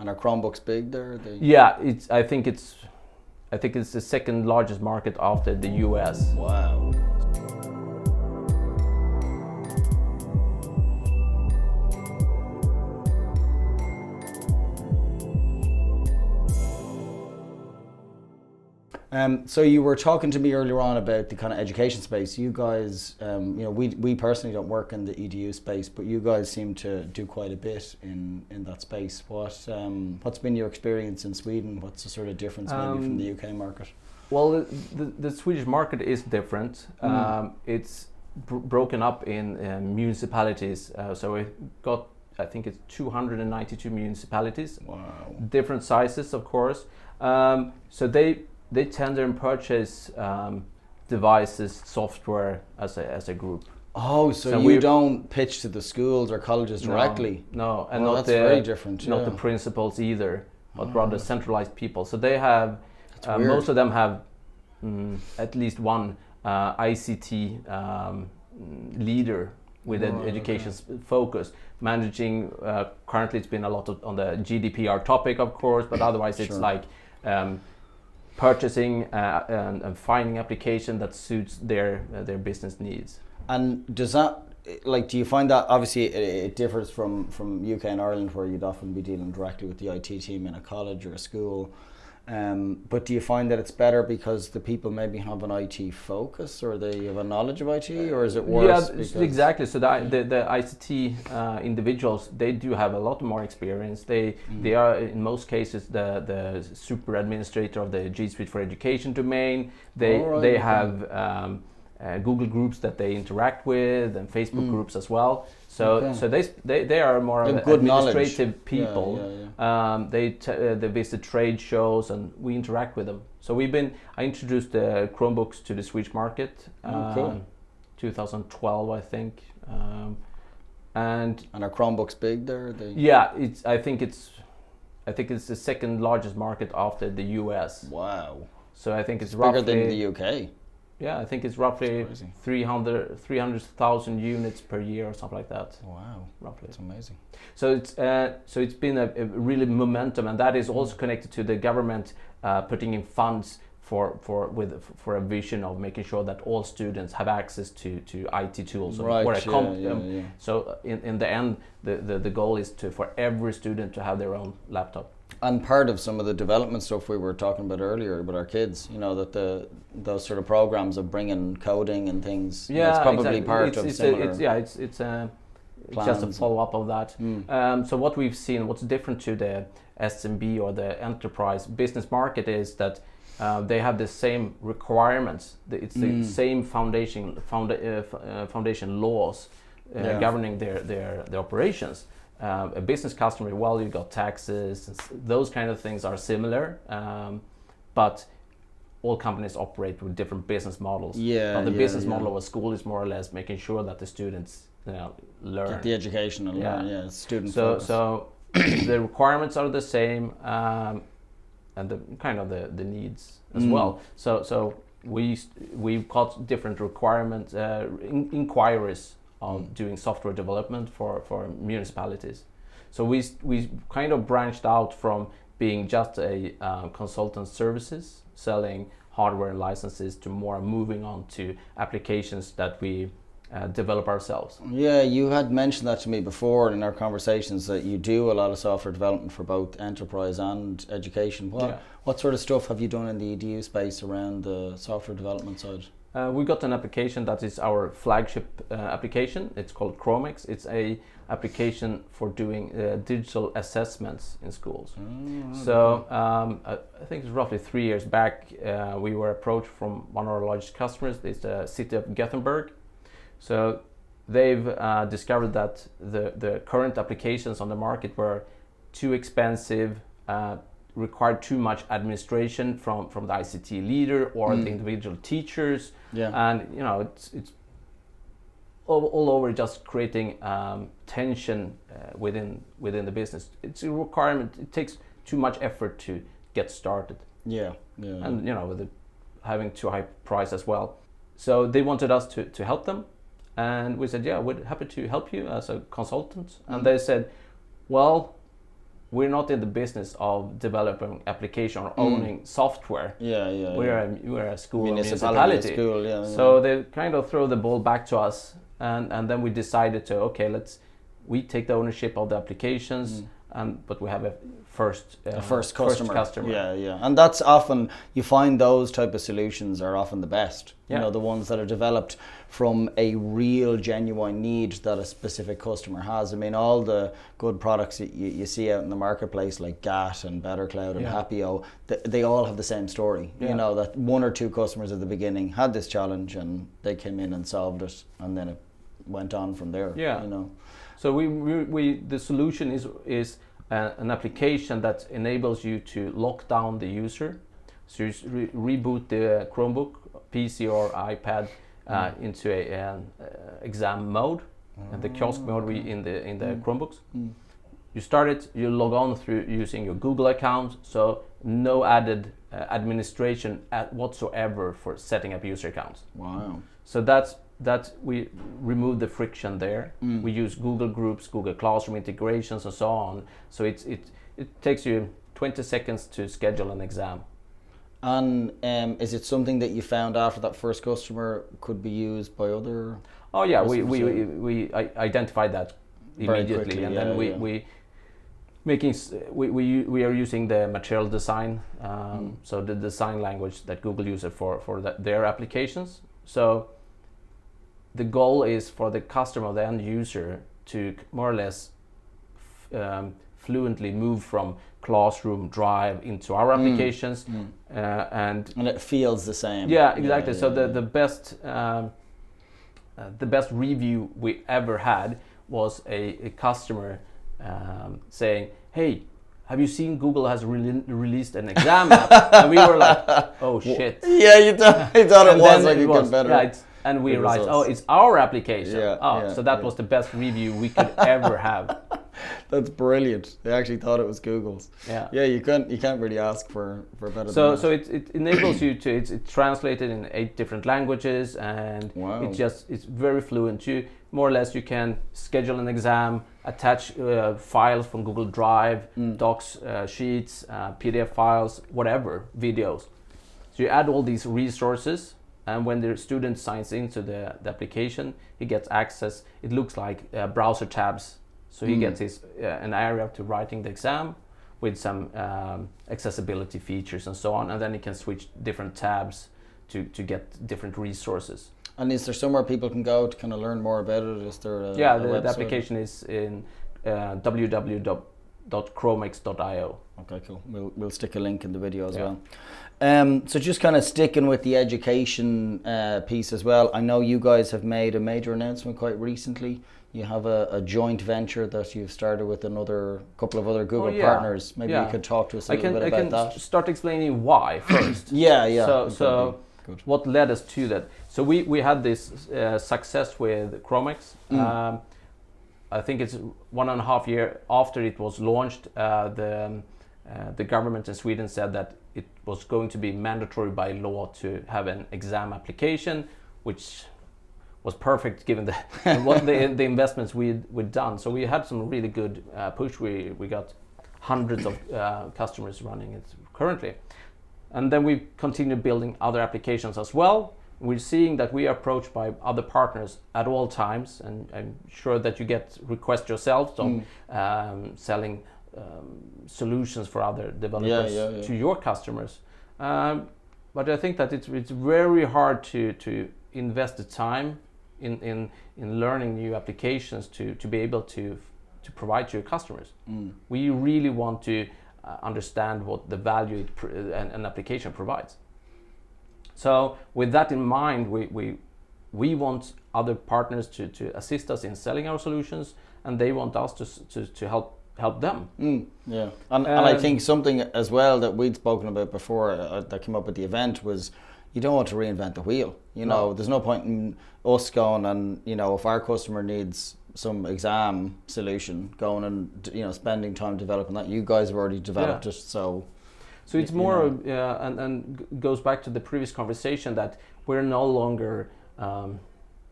And are Chromebooks big there? Yeah, I think it's the second largest market after the US. Wow. So you were talking to me earlier on about the kind of education space. You guys, we personally don't work in the EDU space, but you guys seem to do quite a bit in that space. What's been your experience in Sweden? What's the sort of difference maybe from the UK market? Well, the Swedish market is different. It's broken up in municipalities. So we've got, I think it's 292 municipalities. Wow. Different sizes, of course. So they tender and purchase devices, software as a group. Oh, so you don't pitch to the schools or colleges directly? No, and that's very different. Not the principals either, but rather centralized people. So they have, weird. most of them have at least one ICT leader with an education focus, managing. Currently, it's been a lot on the GDPR topic, of course, but otherwise it's like purchasing and finding application that suits their business needs. And does that, do you find that obviously it differs from UK and Ireland, where you'd often be dealing directly with the IT team in a college or a school? But do you find that it's better because the people maybe have an IT focus, or they have a knowledge of IT, or is it worse? Yeah, exactly. So the ICT individuals, they do have a lot more experience. They are in most cases the super administrator of the G Suite for Education domain. They have Google groups that they interact with, and Facebook groups as well. So they are more of administrative people. They visit trade shows, and we interact with them. So I introduced the Chromebooks to the Swedish market, 2012, I think. And are Chromebooks big there? Yeah, I think it's the second largest market after the US. Wow. So I think it's bigger than the UK. Yeah, I think it's roughly 300,000 units per year or something like that. Wow, roughly. That's amazing. So it's been a really momentum, and that is also connected to the government putting in funds for a vision of making sure that all students have access to IT tools. So in the end, the goal is for every student to have their own laptop. And part of some of the development stuff we were talking about earlier with our kids, that those sort of programs of bringing coding and things, it's probably part of similar. It's just a follow up of that. So what we've seen, what's different to the SMB or the enterprise business market is that they have the same requirements. It's the same foundation laws governing their operations. A business customer, you got taxes, those kind of things are similar, but all companies operate with different business models. But the business model of a school is more or less making sure that the students learn. Get the education and learn, student focus. So the requirements are the same, and the needs as well. So we've got different requirements, inquiries of doing software development for municipalities. So we kind of branched out from being just a consultant services, selling hardware and licenses, to more moving on to applications that we develop ourselves. Yeah, you had mentioned that to me before in our conversations, that you do a lot of software development for both enterprise and education. What sort of stuff have you done in the EDU space around the software development side? We got an application that is our flagship application. It's called Chromex. It's a application for doing digital assessments in schools. I think it's roughly 3 years back, we were approached from one of our largest customers. It's the city of Gothenburg. So they've discovered that the current applications on the market were too expensive, required too much administration from the ICT leader or the individual teachers, and it's all over, just creating tension within the business. It's a requirement. It takes too much effort to get started. And with having too high price as well. So they wanted us to help them, and we said, we're happy to help you as a consultant. And they said, well, we're not in the business of developing application or owning software. We're a school, municipality. So they kind of throw the ball back to us, and then we decided to we take the ownership of the applications, but we have a first customer. Yeah. And that's often, you find those type of solutions are often the best. You know, the ones that are developed from a real genuine need that a specific customer has. I mean, all the good products that you see out in the marketplace, like GAT and Better Cloud and Happio, they all have the same story. You know, that one or two customers at the beginning had this challenge and they came in and solved it, and then it went on from there. You know. So the solution is an application that enables you to lock down the user. So you reboot the Chromebook, PC or iPad into an exam mode, and the kiosk mode in the Chromebooks. You start it, you log on through using your Google account, so no added administration whatsoever for setting up user accounts. Wow. So that we remove the friction there. We use Google Groups, Google Classroom integrations, and so on. So it takes you 20 seconds to schedule an exam. And is it something that you found after that first customer could be used by other? Oh yeah, we identified that immediately, quickly, and then we are using the material design, so the design language that Google uses for their applications. So the goal is for the customer, the end user, to more or less fluently move from Classroom, Drive into our applications, and it feels the same. Yeah, exactly. So the best review we ever had was a customer saying, "Hey, have you seen Google has released an exam app?" And we were like, "Oh shit!" Yeah, you thought it was like it got better. Yeah, and we realized, it's our application. So that was the best review we could ever have. That's brilliant. They actually thought it was Google's. Yeah. You can't really ask for better. So it enables you to it's translated in 8 different languages, and it's very fluent. You more or less you can schedule an exam, attach files from Google Drive, docs, sheets, PDF files, whatever, videos. So you add all these resources. And when the student signs into the application, he gets access. It looks like browser tabs. So he gets an area to writing the exam with some accessibility features and so on. And then he can switch different tabs to get different resources. And is there somewhere people can go to kind of learn more about it? Is there a the application is in www.chromex.io. Okay, cool. We'll stick a link in the video as well. So just kind of sticking with the education piece as well, I know you guys have made a major announcement quite recently. You have a joint venture that you've started with another couple of other Google partners. Maybe you could talk to us a little bit about that. I can start explaining why first. So what led us to that? So we had this success with Chromex. I think it's 1.5 years after it was launched, the government in Sweden said that it was going to be mandatory by law to have an exam application, which was perfect given the investments we'd done. So we had some really good push. We got hundreds of customers running it currently. And then we continued building other applications as well. We're seeing that we are approached by other partners at all times, and I'm sure that you get requests yourselves on selling solutions for other developers to your customers. But I think that it's very hard to invest the time in learning new applications to be able to provide to your customers. We really want to understand what the value an application provides. So with that in mind, we want other partners to assist us in selling our solutions, and they want us to help them. And I think something as well that we'd spoken about before that came up at the event was, you don't want to reinvent the wheel. You know, there's no point in us going and, if our customer needs some exam solution, going and spending time developing that. You guys have already developed it, so it's more and goes back to the previous conversation that we're no longer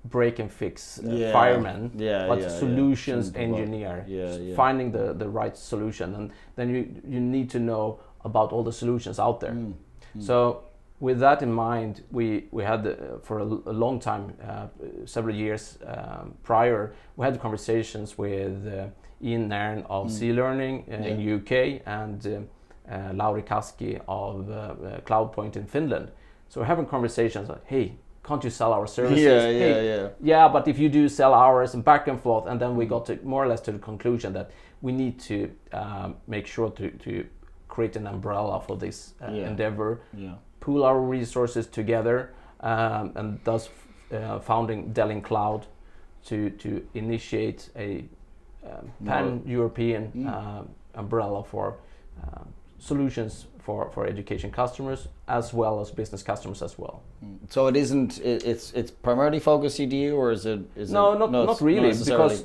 break and fix fireman, but solutions yeah. engineer, Yeah. finding the right solution, and then you need to know about all the solutions out there. So with that in mind, we had for a long time, several years prior, we had conversations with Ian Nairn of C Learning in UK and Lauri Kaski of CloudPoint in Finland. So we're having conversations like, hey, can't you sell our services? Yeah, but if you do sell ours, and back and forth, and then we got to more or less to the conclusion that we need to make sure to create an umbrella for this endeavor, pool our resources together, and thus founding Dell Cloud to initiate a pan-European umbrella for solutions for education customers as well as business customers as well. So it isn't. It's primarily focused CDU, or is it? Not really, because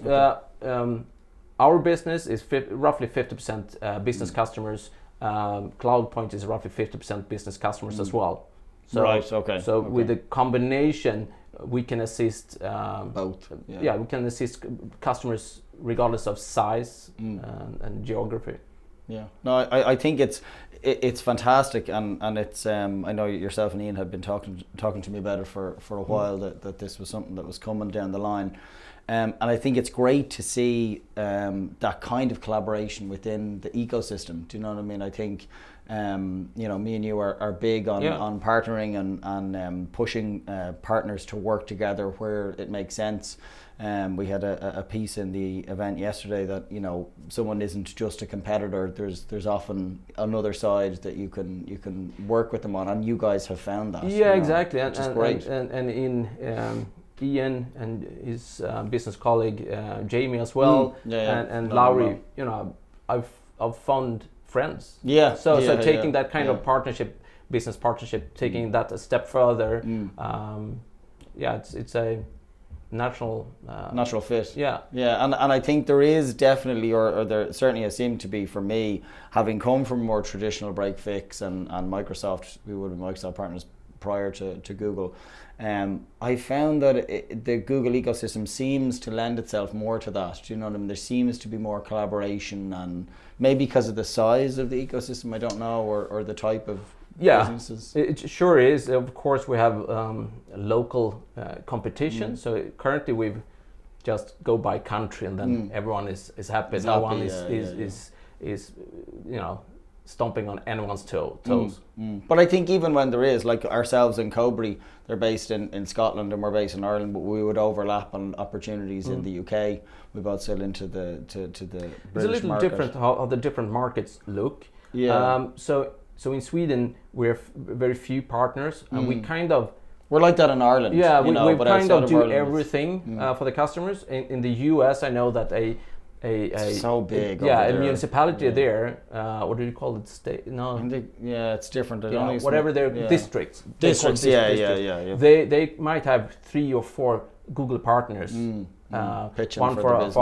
our business is roughly 50% business customers. CloudPoint is roughly 50% business customers as well. So, right. Okay. So with the combination, we can assist both. We can assist customers regardless of size and geography. Yeah. No, I think it's fantastic, and it's I know yourself and Ian had been talking to me about it for a while, that this was something that was coming down the line. And I think it's great to see that kind of collaboration within the ecosystem. Do you know what I mean? I think me and you are big on partnering and pushing partners to work together where it makes sense. We had a piece in the event yesterday that someone isn't just a competitor. There's often another side that you can work with them on, and you guys have found that. Yeah, exactly, which is great. And in Ian and his business colleague Jamie as well, and Lauri, I've found friends. Yeah. So taking that kind of business partnership, taking that a step further. It's a natural fit. Yeah. And I think there is definitely, or there certainly has seemed to be for me, having come from more traditional break fix and Microsoft, we would have been Microsoft partners prior to Google. I found that the Google ecosystem seems to lend itself more to that. Do you know what I mean? There seems to be more collaboration, and maybe because of the size of the ecosystem, I don't know, or the type of businesses. It sure is. Of course, we have local competition. So currently we've just go by country, and then everyone is happy. No one is stomping on anyone's toes. But I think even when there is, like ourselves and Cobry, they're based in Scotland and we're based in Ireland, but we would overlap on opportunities in the UK. We both sell into the British it's a little market. Different how the different markets look. So in Sweden we have very few partners, and we kind of we're like that in Ireland. Yeah, we kind of do everything for the customers. In the US, I know that it's so big. A municipality there. What do you call it? State? No. It's different. Whatever their districts. Districts. They might have 3 or 4 Google partners. Pitching one for the business.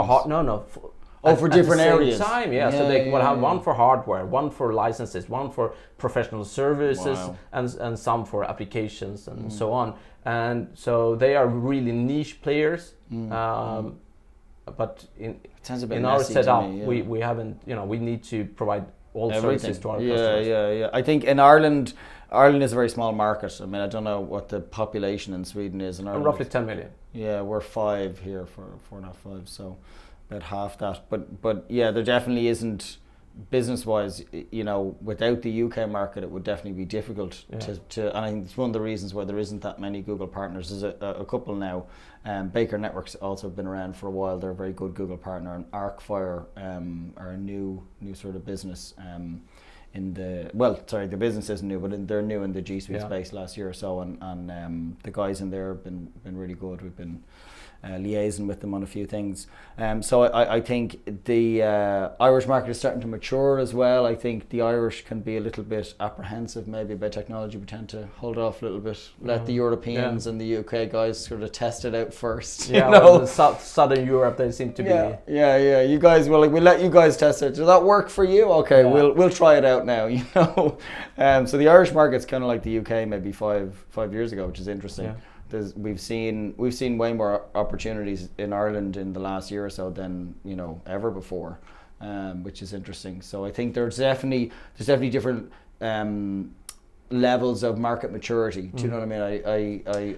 For different areas. Time, so they will have one for hardware, one for licenses, one for professional services, and some for applications and so on. And so they are really niche players. But in our setup, we haven't. We need to provide all services to our customers. I think in Ireland is a very small market. I mean, I don't know what the population in Sweden is. In Ireland, roughly 10 million. Yeah, we're 5 here, 4.5, so about half that. But there definitely isn't, business-wise, without the UK market, it would definitely be difficult to. And I think it's one of the reasons why there isn't that many Google partners. There's a couple now. Baker Networks also have been around for a while. They're a very good Google partner, and Arcfire are a new sort of business. The business isn't new, but they're new in the G Suite space last year or so, and the guys in there have been really good. We've been liaising with them on a few things. So I think the Irish market is starting to mature as well. I think the Irish can be a little bit apprehensive maybe about technology. We tend to hold off a little bit, let the Europeans and the UK guys sort of test it out first. Well, Southern Europe, they seem to be. You guys, we'll let you guys test it. Does that work for you? Okay, we'll try it out now. So the Irish market's kind of like the UK maybe five years ago, which is interesting. we've seen way more opportunities in Ireland in the last year or so than ever before, which is interesting. So I think there's definitely different levels of market maturity. Do you know what I mean?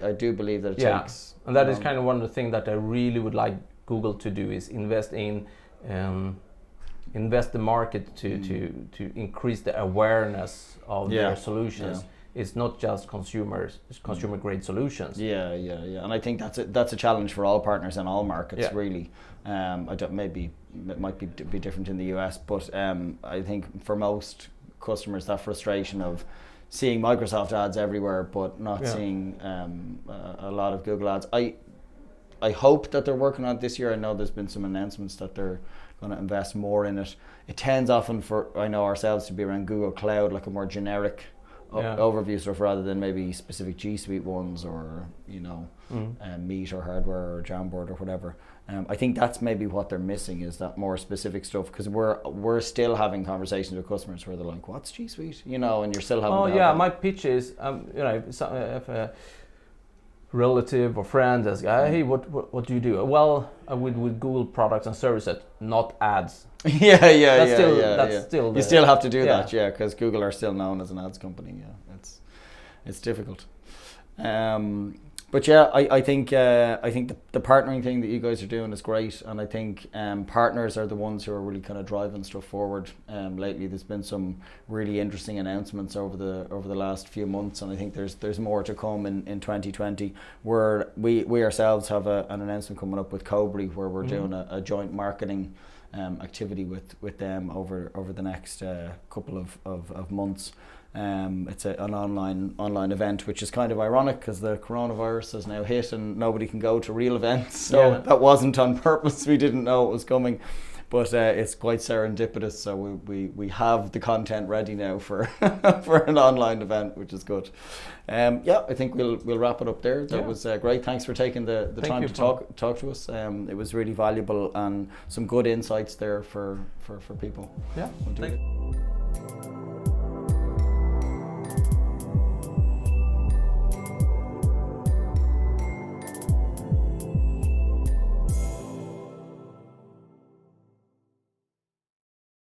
I do believe that it takes. And that is kind of one of the things that I really would like Google to do, is invest the market to increase the awareness of their solutions. It's not just consumer grade solutions. Yeah. And I think that's a challenge for all partners in all markets, really. Maybe it might be different in the US, but I think for most customers, that frustration of seeing Microsoft ads everywhere but not seeing a lot of Google ads. I hope that they're working on it this year. I know there's been some announcements that they're going to invest more in it. It tends often for ourselves to be around Google Cloud, like a more generic overview stuff, rather than maybe specific G Suite ones, or Meet or Hardware or Jamboard or whatever. I think that's maybe what they're missing, is that more specific stuff, because we're still having conversations with customers where they're like, "What's G Suite?" And you're still having. My pitch is, if a relative or friend asks, "Hey, what do you do?" Well, with Google products and services, not ads. That's still. You still have to do that, because Google are still known as an ads company. Yeah, it's difficult. But I think the partnering thing that you guys are doing is great, and I think partners are the ones who are really kind of driving stuff forward. Lately, there's been some really interesting announcements over the last few months, and I think there's more to come in 2020. Where we ourselves have an announcement coming up with Cobry, where we're doing a joint marketing activity with them over the next couple of months. It's an online event, which is kind of ironic because the coronavirus has now hit and nobody can go to real events. So that wasn't on purpose. We didn't know it was coming, but it's quite serendipitous. So we have the content ready now for for an online event, which is good. I think we'll wrap it up there. That was great. Thanks for taking the time to talk to us. It was really valuable and some good insights there for people. Yeah. Thank you.